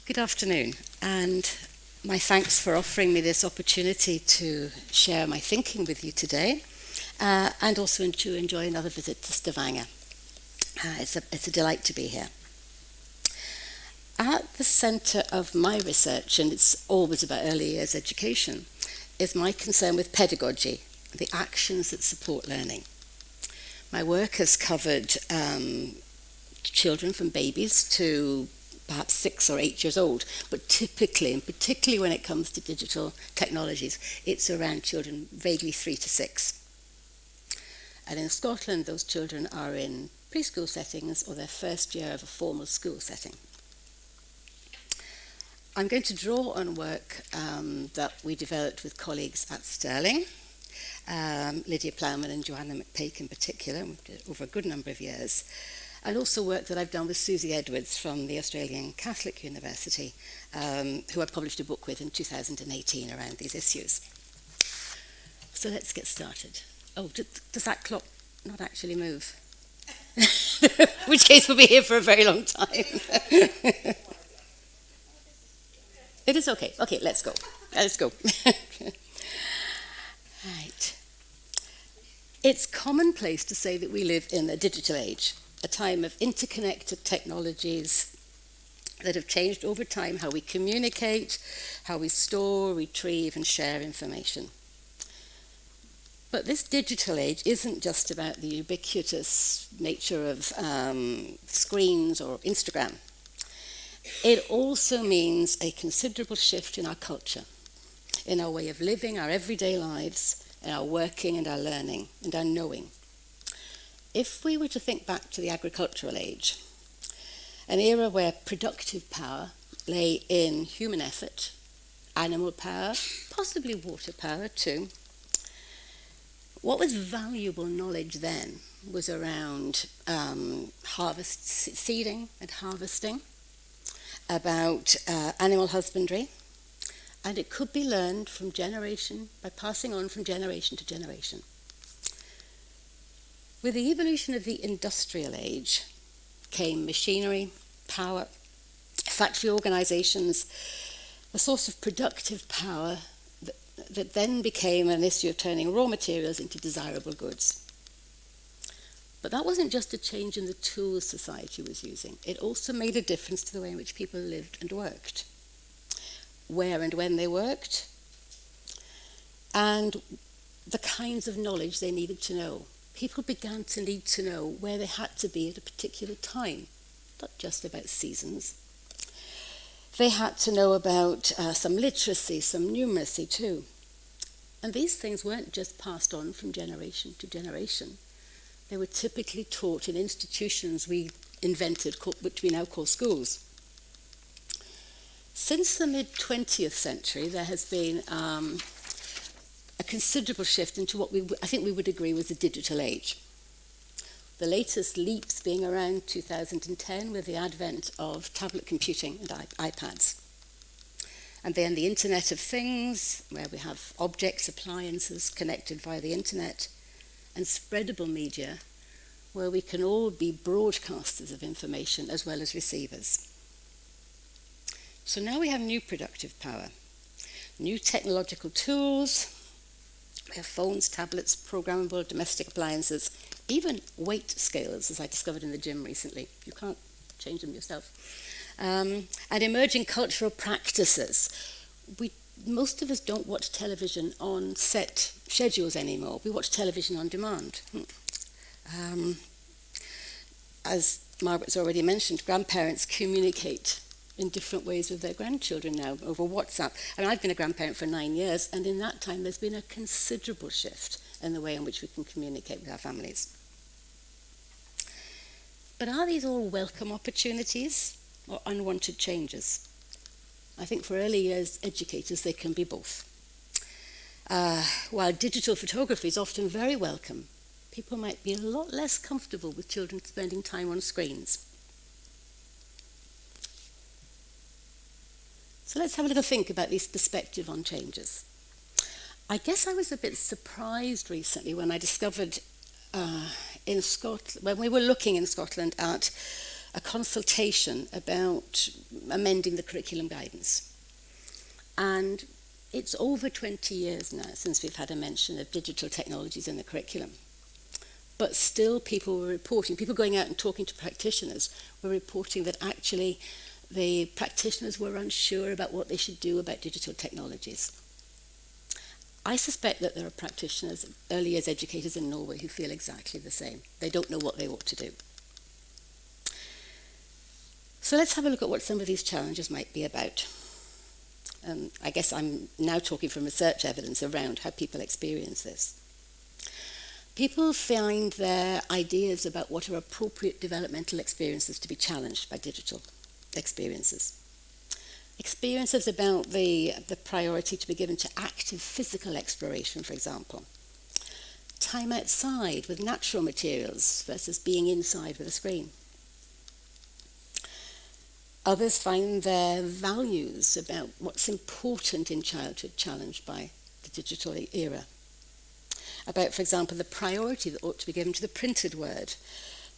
Good afternoon, and my thanks for offering me this opportunity to share my thinking with you today, and also to enjoy another visit to Stavanger. It's a delight to be here. At the centre of my research, and it's always about early years education, is my concern with pedagogy, the actions that support learning. My work has covered children from babies to perhaps 6 or 8 years old, but typically, and particularly when it comes to digital technologies, it's around children vaguely 3 to 6. And in Scotland, those children are in preschool settings or their first year of a formal school setting. I'm going to draw on work that we developed with colleagues at Stirling, Lydia Plowman and Joanna McPake in particular, over a good number of years, and also work that I've done with Susie Edwards from the Australian Catholic University, who I published a book with in 2018 around these issues. So let's get started. Oh, does that clock not actually move? In which case we'll be here for a very long time. It is okay. Okay, let's go. Let's go. Right. It's commonplace to say that we live in a digital age, a time of interconnected technologies that have changed over time how we communicate, how we store, retrieve, and share information. But this digital age isn't just about the ubiquitous nature of screens or Instagram. It also means a considerable shift in our culture, in our way of living, our everyday lives, in our working and our learning and our knowing. If we were to think back to the agricultural age, an era where productive power lay in human effort, animal power, possibly water power too, what was valuable knowledge then was around seeding and harvesting, about animal husbandry, and it could be learned from generation, by passing on from generation to generation. With the evolution of the industrial age came machinery, power, factory organizations, a source of productive power that then became an issue of turning raw materials into desirable goods. But that wasn't just a change in the tools society was using. It also made a difference to the way in which people lived and worked, where and when they worked, and the kinds of knowledge they needed to know. People began to need to know where they had to be at a particular time, not just about seasons. They had to know about some literacy, some numeracy too. And these things weren't just passed on from generation to generation. They were typically taught in institutions we invented, which we now call schools. Since the mid-20th century, there has been a considerable shift into what I think we would agree was the digital age. The latest leaps being around 2010 with the advent of tablet computing and iPads. And then the Internet of Things, where we have objects, appliances connected via the internet, and spreadable media, where we can all be broadcasters of information as well as receivers. So now we have new productive power, new technological tools. We have phones, tablets, programmable domestic appliances, even weight scales, as I discovered in the gym recently. You can't change them yourself. And emerging cultural practices. Most of us don't watch television on set schedules anymore. We watch television on demand. As Margaret's already mentioned, grandparents communicate in different ways with their grandchildren now over WhatsApp. And I've been a grandparent for 9 years, and in that time there's been a considerable shift in the way in which we can communicate with our families. But are these all welcome opportunities or unwanted changes? I think for early years educators they can be both. While digital photography is often very welcome, people might be a lot less comfortable with children spending time on screens. So let's have a little think about this perspective on changes. I guess I was a bit surprised recently when I discovered in Scotland, when we were looking in Scotland at a consultation about amending the curriculum guidance. And it's over 20 years now since we've had a mention of digital technologies in the curriculum. But still people were reporting, people going out and talking to practitioners were reporting that actually the practitioners were unsure about what they should do about digital technologies. I suspect that there are practitioners, early years educators in Norway, who feel exactly the same. They don't know what they ought to do. So let's have a look at what some of these challenges might be about. I guess I'm now talking from research evidence around how people experience this. People find their ideas about what are appropriate developmental experiences to be challenged by digital experiences. Experiences about the priority to be given to active physical exploration, for example. Time outside with natural materials versus being inside with a screen. Others find their values about what's important in childhood challenged by the digital era. About, for example, the priority that ought to be given to the printed word,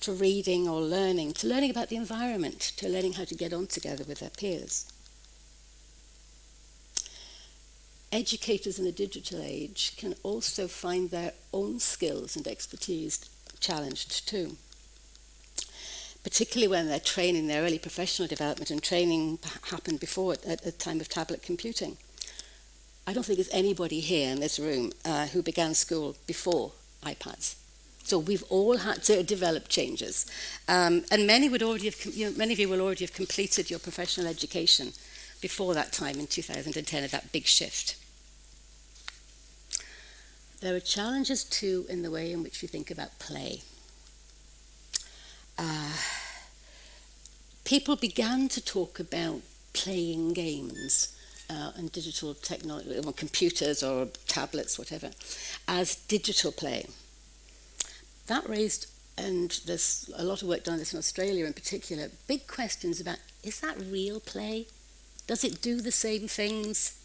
to reading or learning, to learning about the environment, to learning how to get on together with their peers. Educators in the digital age can also find their own skills and expertise challenged too, particularly when they're training their early professional development, and training happened before at the time of tablet computing. I don't think there's anybody here in this room who began school before iPads. So we've all had to develop changes. And many of you will already have completed your professional education before that time in 2010 of that big shift. There are challenges too in the way in which we think about play. People began to talk about playing games and digital technology, or computers or tablets, whatever, as digital play. That raised, and there's a lot of work done on this in Australia in particular, big questions about, is that real play? Does it do the same things?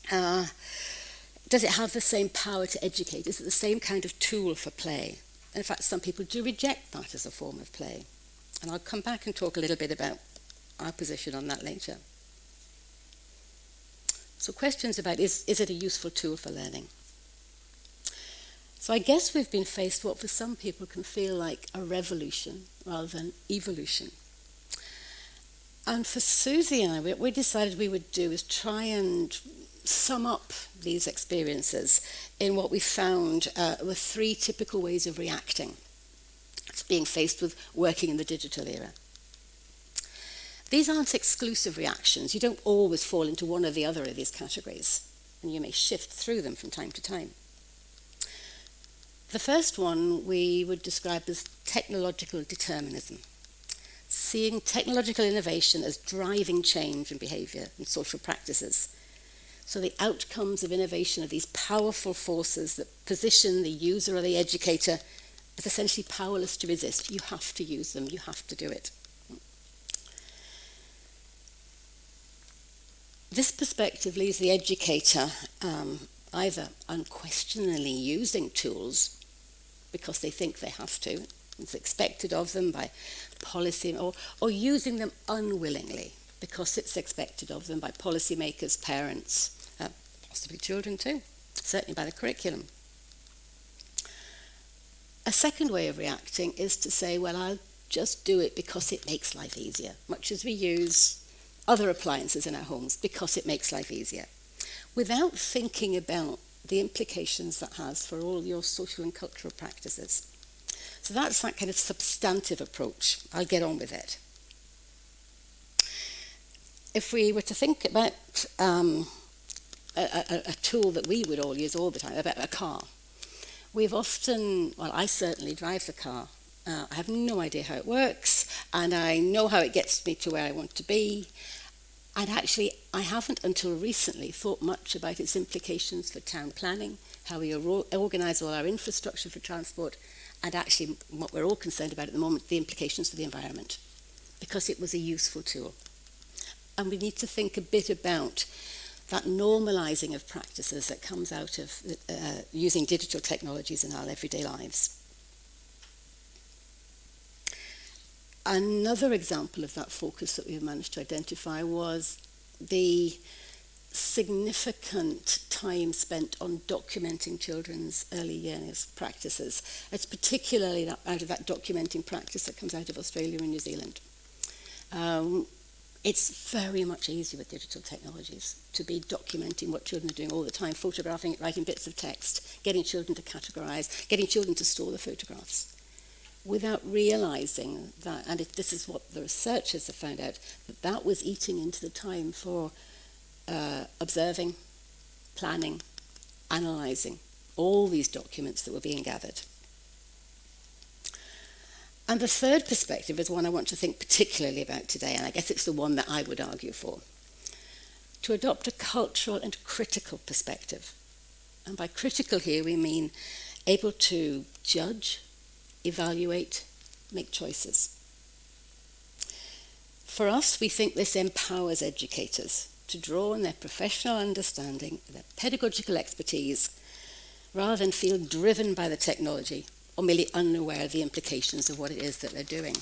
Does it have the same power to educate? Is it the same kind of tool for play? And in fact, some people do reject that as a form of play. And I'll come back and talk a little bit about our position on that later. So questions about, is it a useful tool for learning? So I guess we've been faced what for some people can feel like a revolution rather than evolution. And for Susie and I, what we decided we would do is try and sum up these experiences in what we found were 3 typical ways of reacting to being faced with working in the digital era. These aren't exclusive reactions. You don't always fall into one or the other of these categories, and you may shift through them from time to time. The first one we would describe as technological determinism, seeing technological innovation as driving change in behaviour and social practices. So the outcomes of innovation are these powerful forces that position the user or the educator as essentially powerless to resist. You have to use them, you have to do it. This perspective leaves the educator either unquestioningly using tools because they think they have to, it's expected of them by policy, or using them unwillingly because it's expected of them by policymakers, parents, possibly children too, certainly by the curriculum. A second way of reacting is to say, well, I'll just do it because it makes life easier, much as we use other appliances in our homes because it makes life easier, without thinking about the implications that has for all your social and cultural practices. So that's that kind of substantive approach. I'll get on with it. If we were to think about a tool that we would all use all the time, about a car, we've often, well, I certainly drive the car. I have no idea how it works, and I know how it gets me to where I want to be. And actually, I haven't until recently thought much about its implications for town planning, how we organise all our infrastructure for transport, and actually, what we're all concerned about at the moment, the implications for the environment, because it was a useful tool. And we need to think a bit about that normalising of practices that comes out of using digital technologies in our everyday lives. Another example of that focus that we've managed to identify was the significant time spent on documenting children's early years practices. It's particularly out of that documenting practice that comes out of Australia and New Zealand. It's very much easier with digital technologies to be documenting what children are doing all the time, photographing it, writing bits of text, getting children to categorize, getting children to store the photographs, without realizing that, and this is what the researchers have found out, that was eating into the time for observing, planning, analysing all these documents that were being gathered. And the third perspective is one I want to think particularly about today, and I guess it's the one that I would argue for. To adopt a cultural and critical perspective. And by critical here we mean able to judge, evaluate, make choices. For us, we think this empowers educators to draw on their professional understanding, their pedagogical expertise, rather than feel driven by the technology or merely unaware of the implications of what it is that they're doing.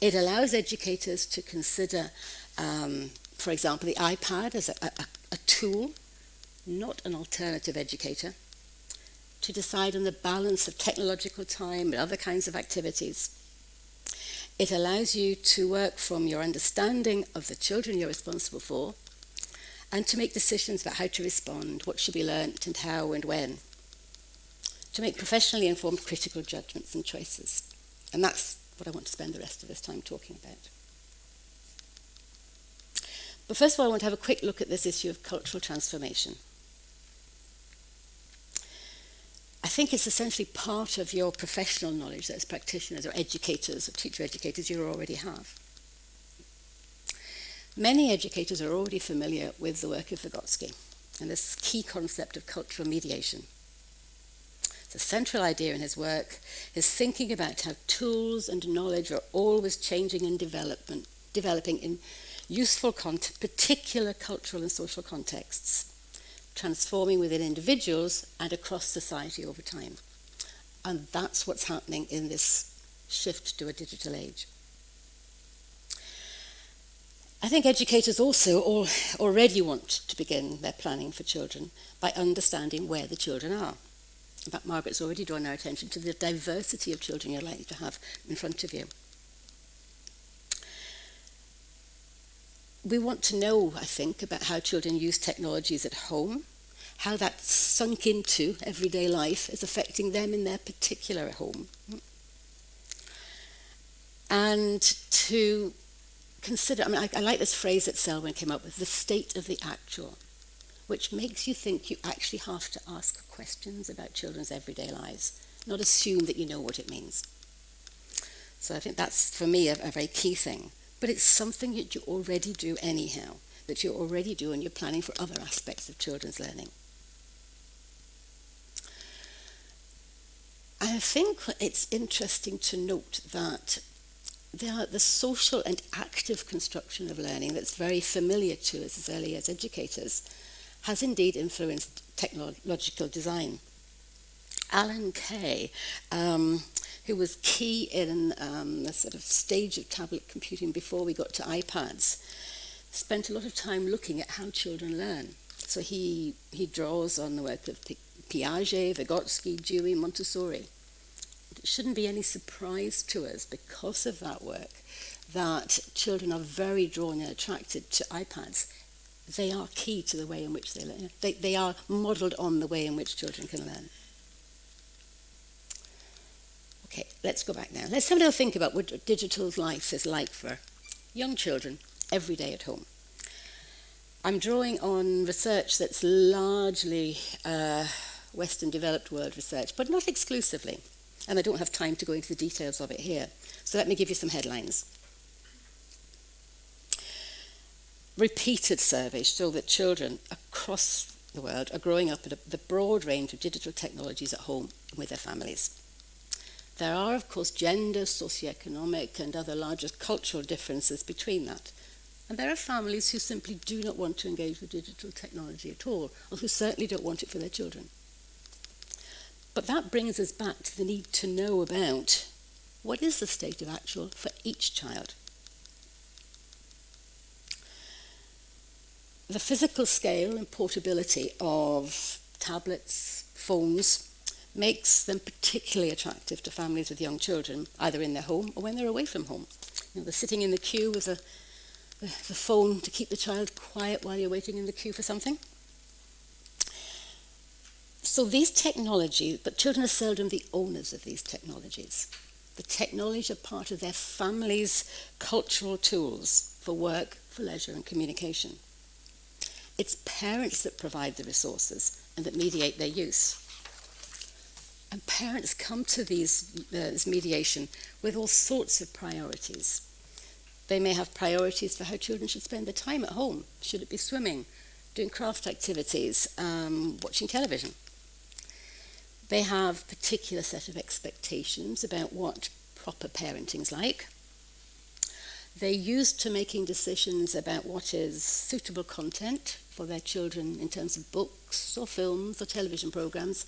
It allows educators to consider, for example, the iPad as a tool, not an alternative educator, to decide on the balance of technological time and other kinds of activities. It allows you to work from your understanding of the children you're responsible for and to make decisions about how to respond, what should be learnt and how and when. To make professionally informed critical judgments and choices. And that's what I want to spend the rest of this time talking about. But first of all, I want to have a quick look at this issue of cultural transformation. I think it's essentially part of your professional knowledge that as practitioners or educators or teacher educators you already have. Many educators are already familiar with the work of Vygotsky and this key concept of cultural mediation. The central idea in his work is thinking about how tools and knowledge are always changing and developing in useful particular cultural and social contexts, transforming within individuals and across society over time. And that's what's happening in this shift to a digital age. I think educators also already want to begin their planning for children by understanding where the children are. In fact, Margaret's already drawn our attention to the diversity of children you're likely to have in front of you. We want to know, I think, about how children use technologies at home, how that sunk into everyday life is affecting them in their particular home. And to consider, I like this phrase that Selwyn came up with, the state of the actual, which makes you think you actually have to ask questions about children's everyday lives, not assume that you know what it means. So I think that's, for me, a very key thing. But it's something that you already do anyhow, that you already do when you're planning for other aspects of children's learning. I think it's interesting to note that the social and active construction of learning that's very familiar to us as early as educators has indeed influenced technological design. Alan Kay, who was key in the sort of stage of tablet computing before we got to iPads, spent a lot of time looking at how children learn. So he draws on the work of Piaget, Vygotsky, Dewey, Montessori. It shouldn't be any surprise to us because of that work that children are very drawn and attracted to iPads. They are key to the way in which they learn. They are modelled on the way in which children can learn. Okay, let's go back now. Let's have a little think about what digital life is like for young children every day at home. I'm drawing on research that's largely Western developed world research, but not exclusively. And I don't have time to go into the details of it here. So let me give you some headlines. Repeated surveys show that children across the world are growing up at the broad range of digital technologies at home and with their families. There are, of course, gender, socioeconomic, and other larger cultural differences between that. And there are families who simply do not want to engage with digital technology at all, or who certainly don't want it for their children. But that brings us back to the need to know about What is the state of actual for each child? The physical scale and portability of tablets, phones, makes them particularly attractive to families with young children, either in their home or when they're away from home. They're sitting in the queue with the phone to keep the child quiet while you're waiting in the queue for something. So these technologies, but children are seldom the owners of these technologies. The technologies are part of their family's cultural tools for work, for leisure and communication. It's parents that provide the resources and that mediate their use. And parents come to this mediation with all sorts of priorities. They may have priorities for how children should spend their time at home. Should it be swimming, doing craft activities, watching television? They have a particular set of expectations about what proper parenting's like. They're used to making decisions about what is suitable content for their children in terms of books or films or television programs,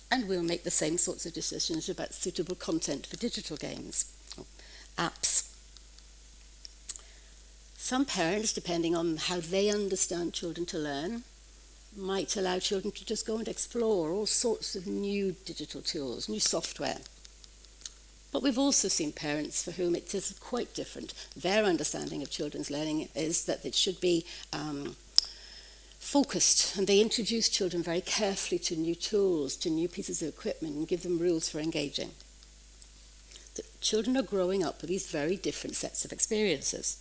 and will make the same sorts of decisions about suitable content for digital games or apps. Some parents, depending on how they understand children to learn, might allow children to just go and explore all sorts of new digital tools, new software. But we've also seen parents for whom it is quite different. Their understanding of children's learning is that it should be focused, and they introduce children very carefully to new tools, to new pieces of equipment, and give them rules for engaging. The children are growing up with these very different sets of experiences.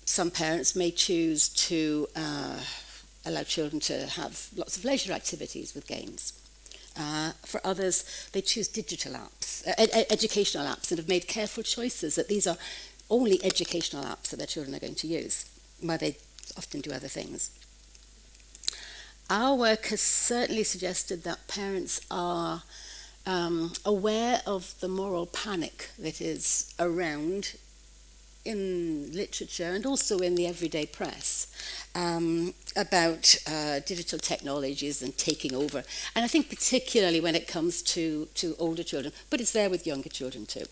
Some parents may choose to allow children to have lots of leisure activities with games. For others, they choose digital apps, educational apps, and have made careful choices that these are only educational apps that their children are going to use, while they often do other things. Our work has certainly suggested that parents are aware of the moral panic that is around in literature and also in the everyday press about digital technologies and taking over. And I think particularly when it comes to older children, but it's there with younger children too.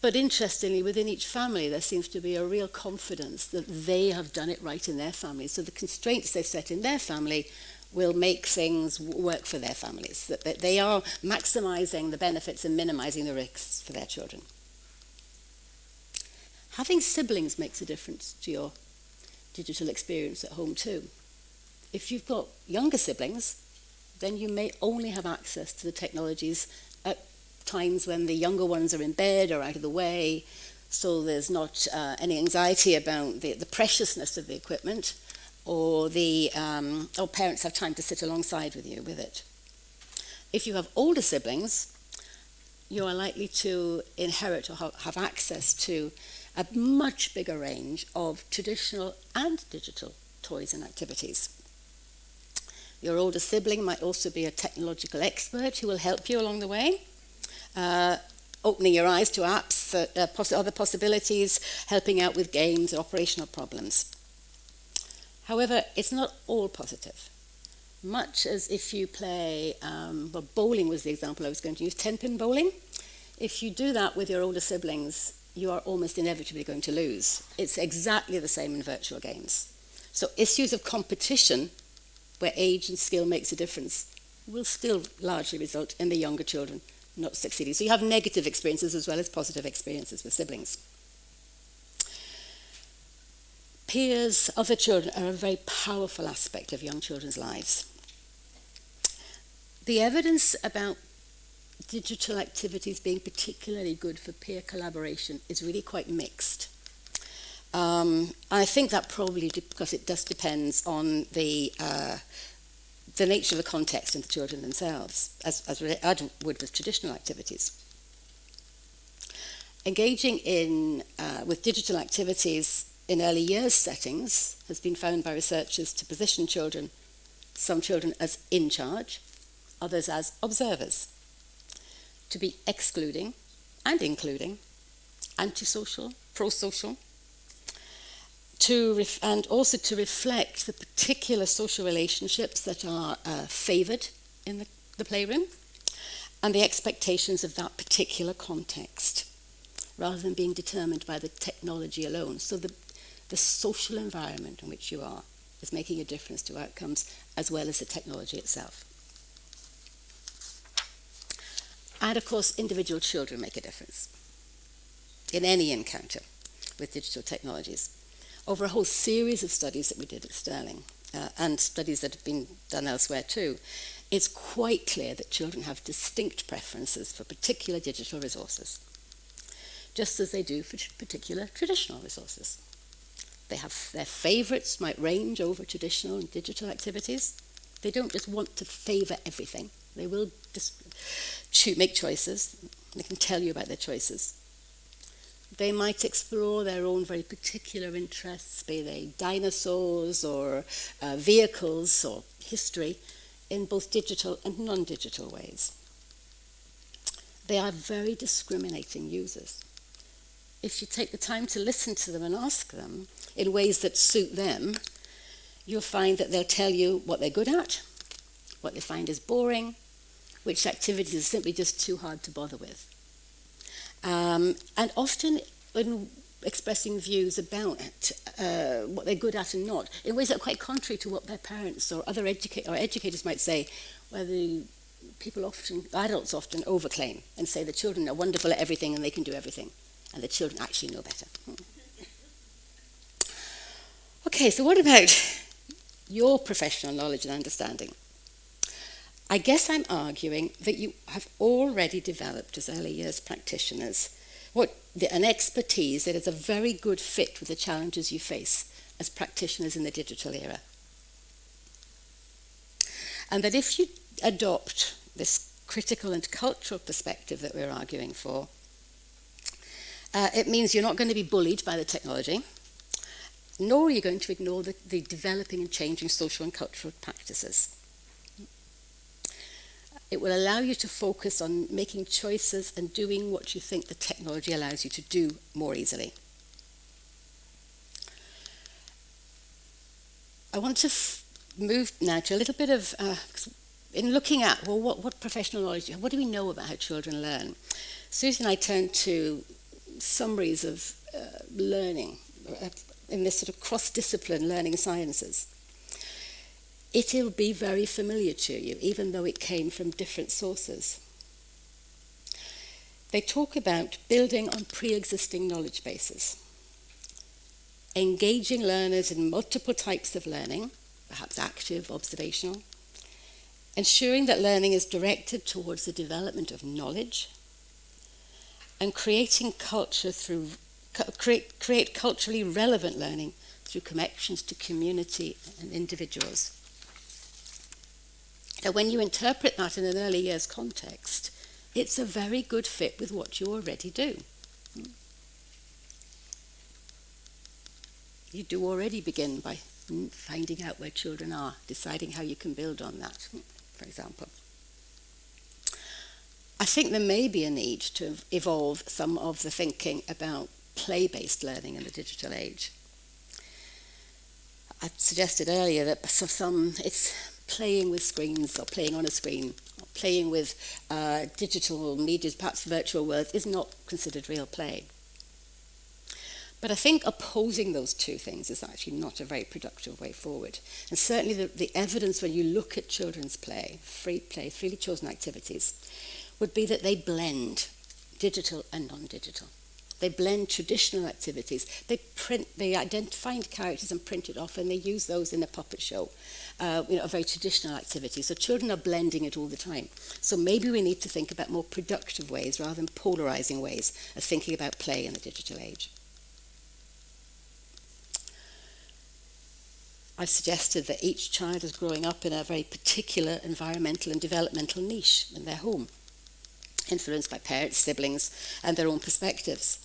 But interestingly, within each family, there seems to be a real confidence that they have done it right in their family. So the constraints they've set in their family will make things work for their families, that they are maximizing the benefits and minimizing the risks for their children. Having siblings makes a difference to your digital experience at home too. If you've got younger siblings, then you may only have access to the technologies at times when the younger ones are in bed or out of the way, so there's not any anxiety about the preciousness of the equipment, or parents have time to sit alongside with you with it. If you have older siblings, you are likely to inherit or have access to a much bigger range of traditional and digital toys and activities. Your older sibling might also be a technological expert who will help you along the way, opening your eyes to apps, other possibilities, helping out with games or operational problems. However, it's not all positive. Much as if you play, bowling was the example I was going to use, 10-pin bowling. If you do that with your older siblings, you are almost inevitably going to lose. It's exactly the same in virtual games. So issues of competition, where age and skill makes a difference, will still largely result in the younger children not succeeding. So you have negative experiences as well as positive experiences with siblings. Peers, other children, are a very powerful aspect of young children's lives. The evidence about digital activities being particularly good for peer collaboration is really quite mixed. I think that probably because it just depends on the nature of the context and the children themselves, as would with traditional activities. Engaging with digital activities in early years settings has been found by researchers to position some children as in charge, others as observers, to be excluding and including, antisocial, pro-social, and also to reflect the particular social relationships that are favoured in the playroom and the expectations of that particular context, rather than being determined by the technology alone. So the social environment in which you are is making a difference to outcomes as well as the technology itself. And of course, individual children make a difference in any encounter with digital technologies. Over a whole series of studies that we did at Stirling, and studies that have been done elsewhere too, it's quite clear that children have distinct preferences for particular digital resources, just as they do for particular traditional resources. They have their favourites might range over traditional and digital activities. They don't just want to favour everything. They will just make choices. They can tell you about their choices. They might explore their own very particular interests, be they dinosaurs or vehicles or history, in both digital and non-digital ways. They are very discriminating users. If you take the time to listen to them and ask them in ways that suit them, you'll find that they'll tell you what they're good at, what they find is boring, which activities are simply just too hard to bother with. And often in expressing views about what they're good at and not, in ways that are quite contrary to what their parents or other educators might say, where adults often overclaim and say the children are wonderful at everything and they can do everything, and the children actually know better. Okay, so what about your professional knowledge and understanding? I guess I'm arguing that you have already developed as early years practitioners an expertise that is a very good fit with the challenges you face as practitioners in the digital era. And that if you adopt this critical and cultural perspective that we're arguing for, it means you're not going to be bullied by the technology, nor are you going to ignore the developing and changing social and cultural practices. It will allow you to focus on making choices and doing what you think the technology allows you to do more easily. I want to move now to a little bit of, in looking at, well, what professional knowledge, what do we know about how children learn? Susie and I turned to summaries of learning in this sort of cross-discipline learning sciences. It'll be very familiar to you, even though it came from different sources. They talk about building on pre-existing knowledge bases, engaging learners in multiple types of learning, perhaps active, observational, ensuring that learning is directed towards the development of knowledge, and creating culture create culturally relevant learning through connections to community and individuals. Now, when you interpret that in an early years context, it's a very good fit with what you already do. You do already begin by finding out where children are, deciding how you can build on that, for example. I think there may be a need to evolve some of the thinking about play-based learning in the digital age. I suggested earlier that for some it's playing with screens or playing on a screen, or playing with digital media, perhaps virtual worlds, is not considered real play. But I think opposing those two things is actually not a very productive way forward. And certainly the evidence when you look at children's play, freely chosen activities, would be that they blend digital and non-digital. They blend traditional activities. They identify characters and print it off, and they use those in a puppet show, a very traditional activity. So children are blending it all the time. So maybe we need to think about more productive ways rather than polarizing ways of thinking about play in the digital age. I've suggested that each child is growing up in a very particular environmental and developmental niche in their home, influenced by parents, siblings, and their own perspectives.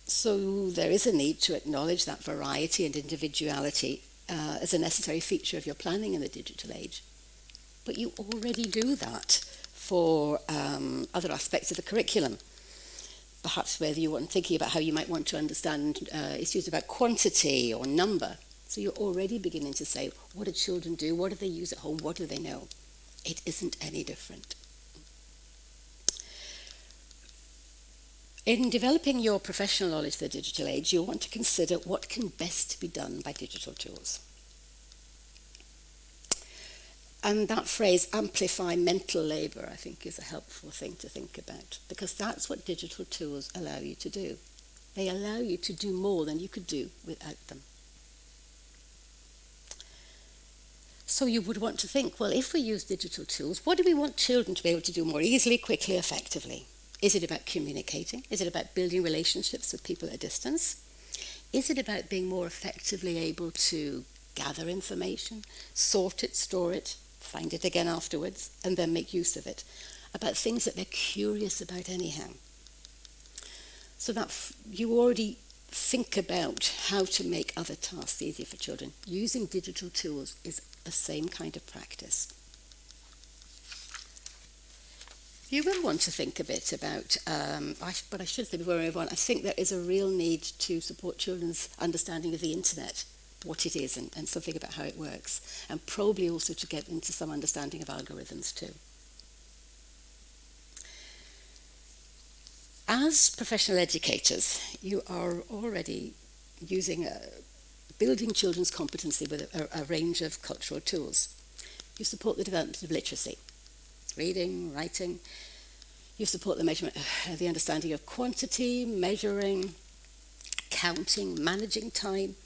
So there is a need to acknowledge that variety and individuality as a necessary feature of your planning in the digital age. But you already do that for other aspects of the curriculum. perhaps whether you want thinking about how you might want to understand issues about quantity or number. So you're already beginning to say, what do children do? What do they use at home? What do they know? It isn't any different. In developing your professional knowledge of the digital age, you'll want to consider what can best be done by digital tools. And that phrase, amplify mental labour, I think is a helpful thing to think about, because that's what digital tools allow you to do. They allow you to do more than you could do without them. So you would want to think, well, if we use digital tools, what do we want children to be able to do more easily, quickly, effectively? Is it about communicating? Is it about building relationships with people at a distance? Is it about being more effectively able to gather information, sort it, store it, find it again afterwards, and then make use of it? About things that they're curious about anyhow. So that you already think about how to make other tasks easier for children. Using digital tools is the same kind of practice. You will want to think a bit about, but I should say before I move on, I think there is a real need to support children's understanding of the internet, what it is and something about how it works, and probably also to get into some understanding of algorithms too. As professional educators, you are already building children's competency with a range of cultural tools. You support the development of literacy, reading, writing. You support the understanding of quantity, measuring, counting, managing time,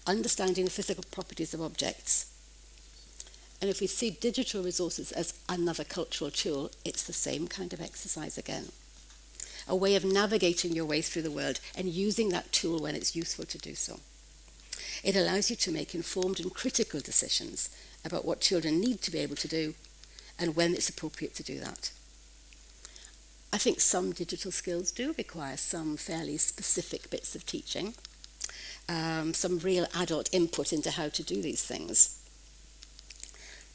understanding the physical properties of objects. And if we see digital resources as another cultural tool, it's the same kind of exercise again. A way of navigating your way through the world and using that tool when it's useful to do so. It allows you to make informed and critical decisions about what children need to be able to do and when it's appropriate to do that. I think some digital skills do require some fairly specific bits of teaching, some real adult input into how to do these things.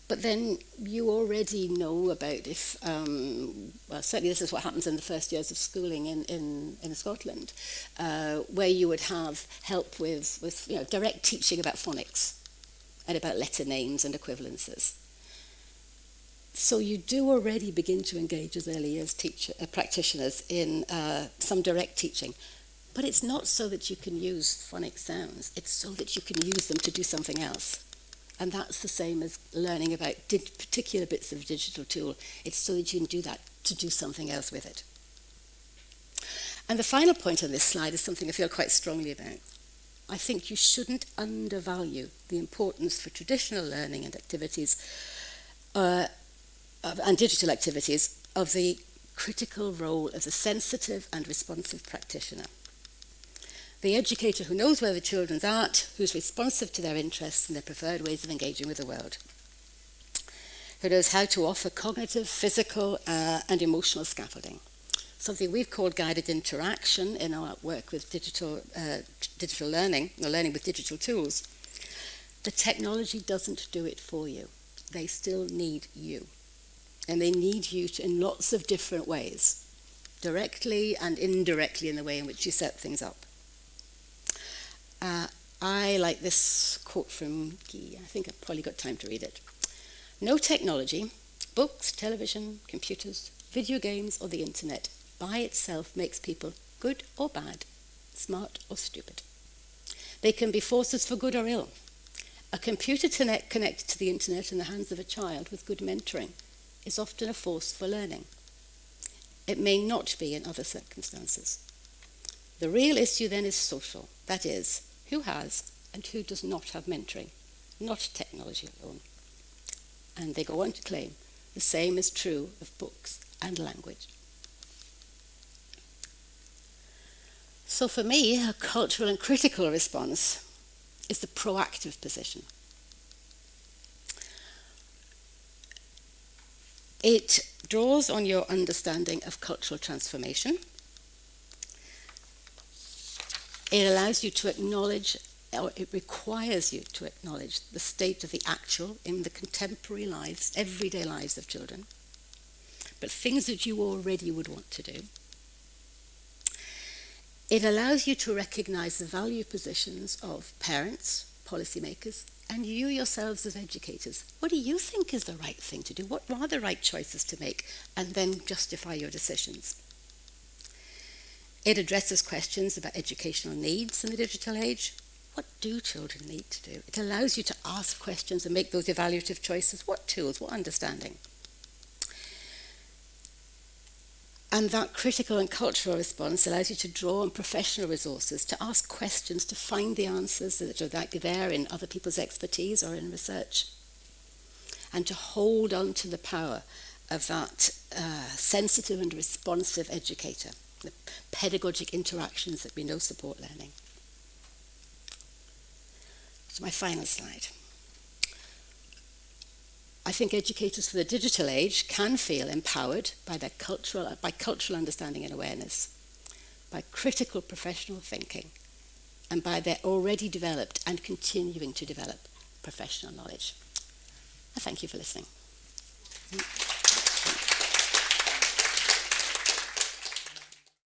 But then you already know about well, certainly this is what happens in the first years of schooling in Scotland, where you would have help with direct teaching about phonics and about letter names and equivalences. So you do already begin to engage as early as practitioners in some direct teaching. But it's not so that you can use phonic sounds. It's so that you can use them to do something else. And that's the same as learning about particular bits of a digital tool. It's so that you can do that to do something else with it. And the final point on this slide is something I feel quite strongly about. I think you shouldn't undervalue the importance for traditional learning and activities and digital activities of the critical role of the sensitive and responsive practitioner. The educator who knows where the children's at, who's responsive to their interests and their preferred ways of engaging with the world, who knows how to offer cognitive, physical and emotional scaffolding. Something we've called guided interaction in our work with digital learning, or learning with digital tools. The technology doesn't do it for you. They still need you. And they need you in lots of different ways, directly and indirectly in the way in which you set things up. I like this quote from Guy. I think I've probably got time to read it. No technology, books, television, computers, video games, or the internet by itself makes people good or bad, smart or stupid. They can be forces for good or ill. A computer connected to the internet in the hands of a child with good mentoring is often a force for learning. It may not be in other circumstances. The real issue then is social. That is, who has and who does not have mentoring, not technology alone. And they go on to claim the same is true of books and language. So for me, a cultural and critical response is the proactive position. It draws on your understanding of cultural transformation. It allows you to acknowledge, or it requires you to acknowledge the state of the actual in the contemporary lives, everyday lives of children, but things that you already would want to do. It allows you to recognise the value positions of parents, policymakers, and you yourselves as educators. What do you think is the right thing to do? What are the right choices to make? And then justify your decisions. It addresses questions about educational needs in the digital age. What do children need to do? It allows you to ask questions and make those evaluative choices. What tools? What understanding? And that critical and cultural response allows you to draw on professional resources, to ask questions, to find the answers that are there in other people's expertise or in research, and to hold on to the power of that sensitive and responsive educator, the pedagogic interactions that we know support learning. So my final slide. I think educators for the digital age can feel empowered by cultural understanding and awareness, by critical professional thinking, and by their already developed and continuing to develop professional knowledge. I thank you for listening.